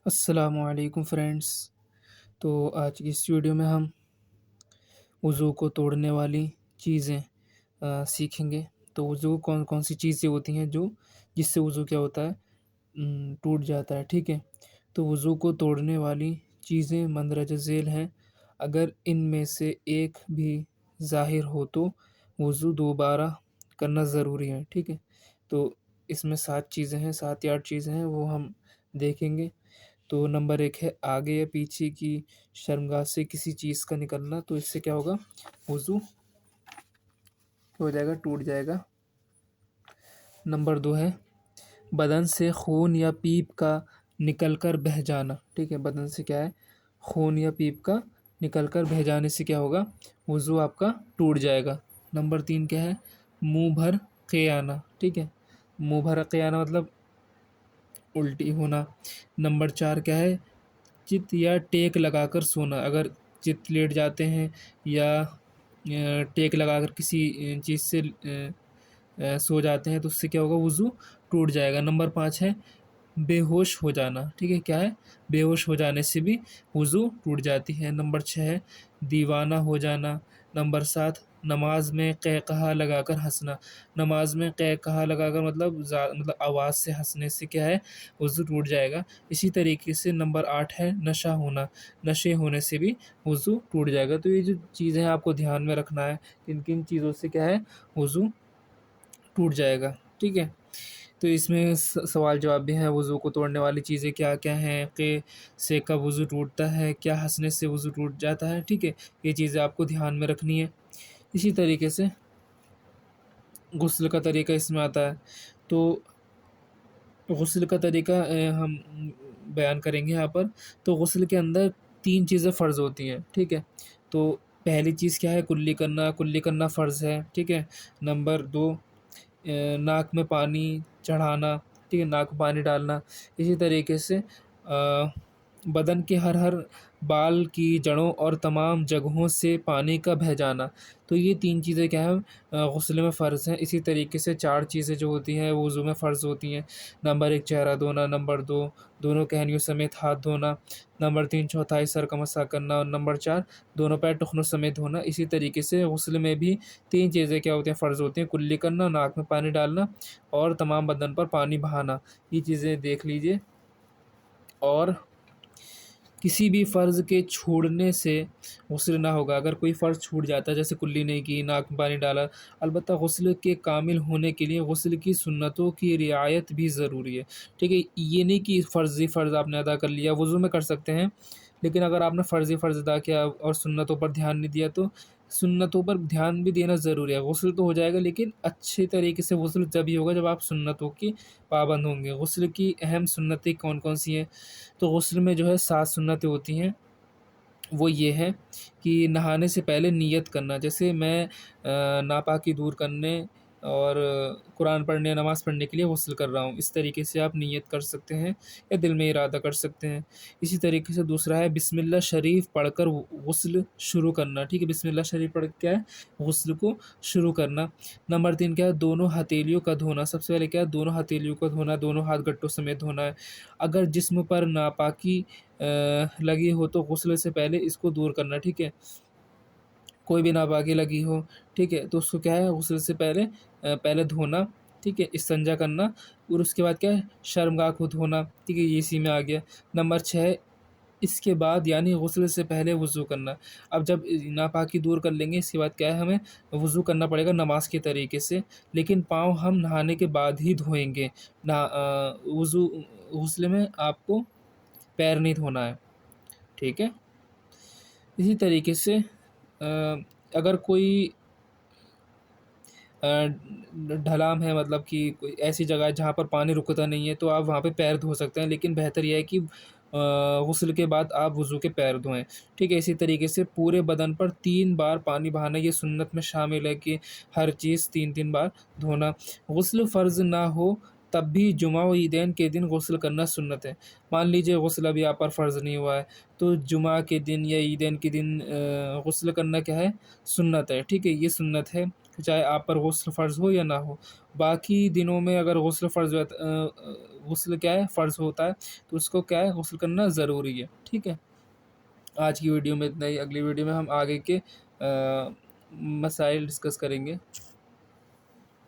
السلام علیکم فرینڈس۔ تو آج کی اس ویڈیو میں ہم وضو کو توڑنے والی چیزیں سیکھیں گے۔ تو وضو کون کون سی چیزیں ہوتی ہیں جس سے وضو کیا ہوتا ہے، ٹوٹ جاتا ہے، ٹھیک ہے۔ تو وضو کو توڑنے والی چیزیں مندرجہ ذیل ہیں۔ اگر ان میں سے ایک بھی ظاہر ہو تو وضو دوبارہ کرنا ضروری ہے، ٹھیک ہے۔ تو اس میں 7 چیزیں ہیں، 7 یا 8 چیزیں ہیں، وہ ہم دیکھیں گے۔ تو نمبر 1 ہے آگے یا پیچھے کی شرمگاہ سے کسی چیز کا نکلنا، تو اس سے کیا ہوگا، وضو ہو جائے گا، ٹوٹ جائے گا۔ نمبر 2 ہے بدن سے خون یا پیپ کا نکل کر بہہ جانا، ٹھیک ہے۔ بدن سے کیا ہے، خون یا پیپ کا نکل کر بہہ جانے سے کیا ہوگا، وضو آپ کا ٹوٹ جائے گا۔ نمبر 3 کیا ہے، منہ بھر کے آنا، ٹھیک ہے۔ منہ بھر کے آنا مطلب الٹی ہونا۔ نمبر 4 کیا ہے، چت یا ٹیک لگا کر سونا۔ اگر چت لیٹ جاتے ہیں یا ٹیک لگا کر کسی چیز سے سو جاتے ہیں تو اس سے کیا ہوگا، وضو ٹوٹ جائے گا۔ نمبر 5 ہے بے ہوش ہو جانا، ٹھیک ہے۔ کیا ہے، بے ہوش ہو جانے سے بھی وضو ٹوٹ جاتی ہے۔ نمبر 6 ہے دیوانہ ہو جانا۔ نمبر 7 نماز میں قہقہا لگا کر ہنسنا۔ نماز میں قہقہا لگا کر مطلب آواز سے ہنسنے سے کیا ہے، وضو ٹوٹ جائے گا۔ اسی طریقے سے نمبر 8 ہے نشہ ہونا۔ نشے ہونے سے بھی وضو ٹوٹ جائے گا۔ تو یہ جو چیزیں آپ کو دھیان میں رکھنا ہے، کن کن چیزوں سے کیا ہے، وضو ٹوٹ جائے گا، ٹھیک ہے۔ تو اس میں سوال جواب بھی ہیں، وضو کو توڑنے والی چیزیں کیا کیا ہیں، کہ سے کب وضو ٹوٹتا ہے، کیا ہنسنے سے وضو ٹوٹ جاتا ہے، ٹھیک ہے۔ یہ چیزیں آپ کو دھیان میں رکھنی ہے۔ اسی طریقے سے غسل کا طریقہ اس میں آتا ہے۔ تو غسل کا طریقہ ہم بیان کریں گے یہاں پر۔ تو غسل کے اندر 3 چیزیں فرض ہوتی ہیں، ٹھیک ہے۔ تو پہلی چیز کیا ہے، کلی کرنا فرض ہے، ٹھیک ہے۔ نمبر 2 ناک میں پانی چڑھانا، ٹھیک ہے، ناک میں پانی ڈالنا۔ اسی طریقے سے بدن کے ہر بال کی جڑوں اور تمام جگہوں سے پانی کا بہہ جانا۔ تو یہ 3 چیزیں کیا ہیں، غسل میں فرض ہیں۔ اسی طریقے سے 4 چیزیں جو ہوتی ہیں وہ وضو میں فرض ہوتی ہیں۔ نمبر 1 چہرہ دھونا۔ نمبر 2 دونوں کہنیوں سمیت ہاتھ دھونا۔ نمبر 3 چوتھائی سر کا مسح کرنا۔ اور نمبر 4 دونوں پیر ٹخنوں سمیت دھونا۔ اسی طریقے سے غسل میں بھی 3 چیزیں کیا ہوتی ہیں، فرض ہوتی ہیں، کلی کرنا، ناک میں پانی ڈالنا اور تمام بدن پر پانی بہانا۔ یہ چیزیں دیکھ لیجئے۔ اور کسی بھی فرض کے چھوڑنے سے غسل نہ ہوگا۔ اگر کوئی فرض چھوٹ جاتا ہے، جیسے کلی نہیں کی، ناک میں پانی ڈالا، البتہ غسل کے کامل ہونے کے لیے غسل کی سنتوں کی رعایت بھی ضروری ہے، ٹھیک ہے۔ یہ نہیں کہ فرض آپ نے ادا کر لیا، وضو میں کر سکتے ہیں، لیکن اگر آپ نے فرض ادا کیا اور سنتوں پر دھیان نہیں دیا تو سنتوں پر دھیان بھی دینا ضروری ہے۔ غسل تو ہو جائے گا، لیکن اچھے طریقے سے غسل جبھی ہوگا جب آپ سنتوں کی پابند ہوں گے۔ غسل کی اہم سنتیں کون کون سی ہیں، تو غسل میں جو ہے 7 سنتیں ہوتی ہیں۔ وہ یہ ہے کہ نہانے سے پہلے نیت کرنا، جیسے میں ناپاکی دور کرنے اور قرآن پڑھنے، نماز پڑھنے کے لیے غسل کر رہا ہوں، اس طریقے سے آپ نیت کر سکتے ہیں یا دل میں ارادہ کر سکتے ہیں۔ اسی طریقے سے دوسرا ہے بسم اللہ شریف پڑھ کر غسل شروع کرنا، ٹھیک ہے۔ بسم اللہ شریف پڑھ کیا ہے، غسل کو شروع کرنا۔ نمبر 3 کیا ہے، دونوں ہتھیلیوں کا دھونا۔ سب سے پہلے کیا ہے، دونوں ہتھیلیوں کا دھونا، دونوں ہاتھ گٹوں سمیت دھونا ہے۔ اگر جسم پر ناپاکی لگی ہو تو غسل سے پہلے اس کو دور کرنا، ٹھیک ہے۔ کوئی بھی ناپاکی لگی ہو، ٹھیک ہے، تو اس کو کیا ہے، غسل سے پہلے دھونا، ٹھیک ہے، استنجا کرنا۔ اور اس کے بعد کیا ہے، شرمگاہ کو دھونا، ٹھیک ہے، یہ اسی میں آ گیا۔ نمبر 6 ہے اس کے بعد یعنی غسل سے پہلے وضو کرنا۔ اب جب ناپاکی دور کر لیں گے، اس کے بعد کیا ہے، ہمیں وضو کرنا پڑے گا نماز کے طریقے سے، لیکن پاؤں ہم نہانے کے بعد ہی دھوئیں گے۔ غسل میں آپ کو پیر نہیں دھونا ہے، ٹھیک ہے۔ اسی طریقے سے اگر کوئی ڈھلام ہے، مطلب کہ کوئی ایسی جگہ ہے جہاں پر پانی رکتا نہیں ہے، تو آپ وہاں پہ پیر دھو سکتے ہیں، لیکن بہتر یہ ہے کہ غسل کے بعد آپ وضو کے پیر دھوئیں، ٹھیک ہے۔ اسی طریقے سے پورے بدن پر 3 بار پانی بہانا، یہ سنت میں شامل ہے کہ ہر چیز 3 بار دھونا۔ غسل فرض نہ ہو تب بھی جمعہ و عیدین کے دن غسل کرنا سنت ہے۔ مان لیجئے غسل ابھی آپ پر فرض نہیں ہوا ہے، تو جمعہ کے دن یا عیدین کے دن غسل کرنا کیا ہے، سنت ہے، ٹھیک ہے، یہ سنت ہے، چاہے آپ پر غسل فرض ہو یا نہ ہو۔ باقی دنوں میں اگر غسل فرض غسل کیا ہے فرض ہوتا ہے، تو اس کو کیا ہے غسل کرنا ضروری ہے، ٹھیک ہے۔ آج کی ویڈیو میں اتنا ہی، اگلی ویڈیو میں ہم آگے کے مسائل ڈسکس کریں گے۔